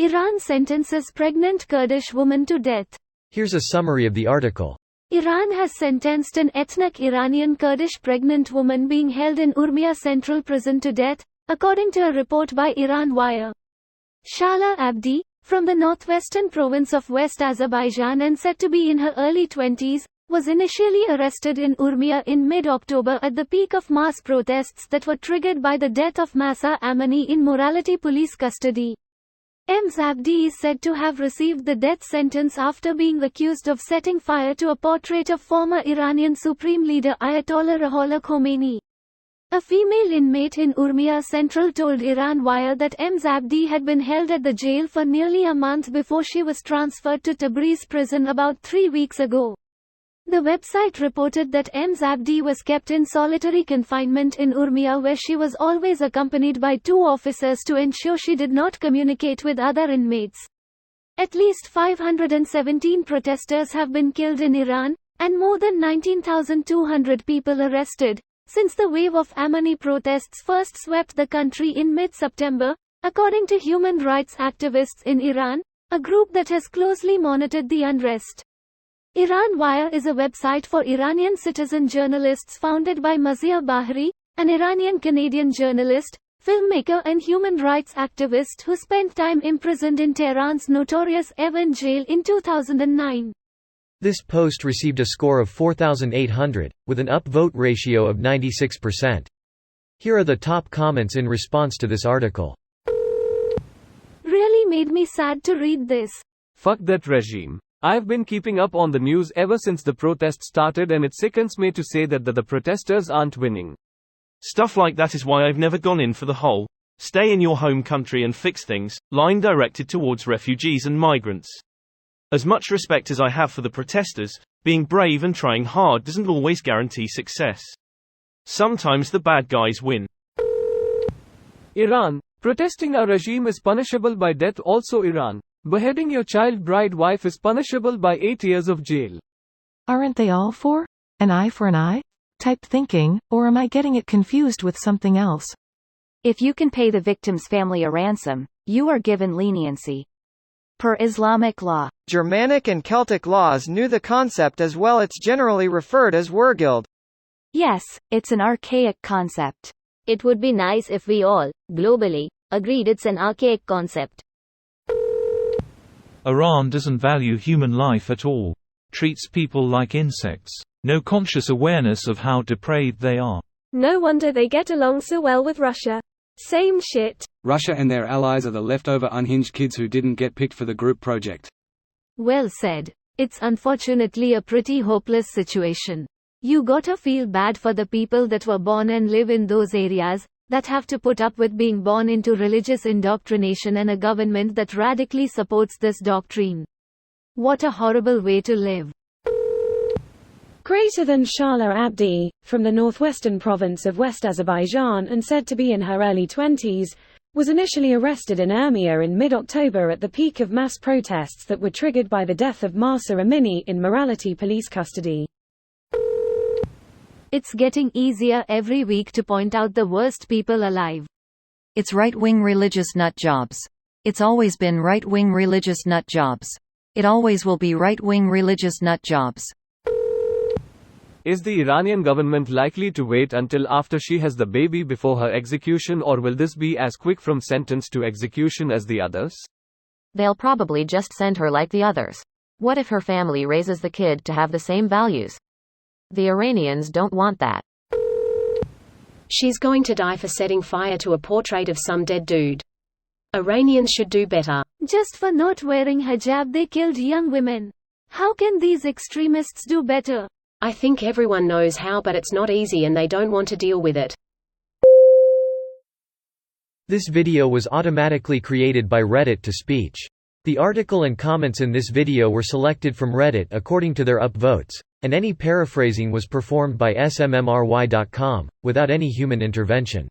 Iran sentences pregnant Kurdish woman to death. Here's a summary of the article. Iran has sentenced an ethnic Iranian Kurdish pregnant woman being held in Urmia Central Prison to death, according to a report by Iran Wire. Shala Abdi, from the northwestern province of West Azerbaijan and said to be in her early 20s, was initially arrested in Urmia in mid-October at the peak of mass protests that were triggered by the death of Mahsa Amini in morality police custody. Ms. Abdi is said to have received the death sentence after being accused of setting fire to a portrait of former Iranian Supreme Leader Ayatollah Ruhollah Khomeini. A female inmate in Urmia Central told Iran Wire that Ms. Abdi had been held at the jail for nearly a month before she was transferred to Tabriz prison about 3 weeks ago. The website reported that Ms. Abdi was kept in solitary confinement in Urmia, where she was always accompanied by 2 officers to ensure she did not communicate with other inmates. At least 517 protesters have been killed in Iran, and more than 19,200 people arrested, since the wave of Amani protests first swept the country in mid-September, according to human rights activists in Iran, a group that has closely monitored the unrest. Iran Wire is a website for Iranian citizen journalists founded by Mazia Bahri, an Iranian-Canadian journalist, filmmaker and human rights activist who spent time imprisoned in Tehran's notorious Evin jail in 2009. This post received a score of 4,800, with an upvote ratio of 96%. Here are the top comments in response to this article. Really made me sad to read this. Fuck that regime. I've been keeping up on the news ever since the protest started, and it sickens me to say that the protesters aren't winning. Stuff like that is why I've never gone in for the whole stay in your home country and fix things line directed towards refugees and migrants. As much respect as I have for the protesters, being brave and trying hard doesn't always guarantee success. Sometimes the bad guys win. Iran. Protesting a regime is punishable by death. Also Iran. Beheading your child bride wife is punishable by 8 years of jail. Aren't they all for an eye for an eye type thinking, or am I getting it confused with something else? If you can pay the victim's family a ransom, you are given leniency. Per Islamic law. Germanic and Celtic laws knew the concept as well. It's generally referred as wergild. Yes, it's an archaic concept. It would be nice if we all, globally, agreed it's an archaic concept. Iran doesn't value human life at all. Treats people like insects. No conscious awareness of how depraved they are. No wonder they get along so well with Russia. Same shit. Russia and their allies are the leftover unhinged kids who didn't get picked for the group project. Well said. It's unfortunately a pretty hopeless situation. You gotta feel bad for the people that were born and live in those areas, that have to put up with being born into religious indoctrination and a government that radically supports this doctrine. What a horrible way to live. Greater than Shala Abdi, from the northwestern province of West Azerbaijan and said to be in her early 20s, was initially arrested in Urmia in mid-October at the peak of mass protests that were triggered by the death of Mahsa Amini in morality police custody. It's getting easier every week to point out the worst people alive. It's right-wing religious nut jobs. It's always been right-wing religious nut jobs. It always will be right-wing religious nut jobs. Is the Iranian government likely to wait until after she has the baby before her execution, or will this be as quick from sentence to execution as the others? They'll probably just send her like the others. What if her family raises the kid to have the same values? The Iranians don't want that. She's going to die for setting fire to a portrait of some dead dude. Iranians should do better. Just for not wearing hijab they killed young women. How can these extremists do better? I think everyone knows how, but it's not easy and they don't want to deal with it. This video was automatically created by Reddit to speech. The article and comments in this video were selected from Reddit according to their upvotes, and any paraphrasing was performed by smmry.com, without any human intervention.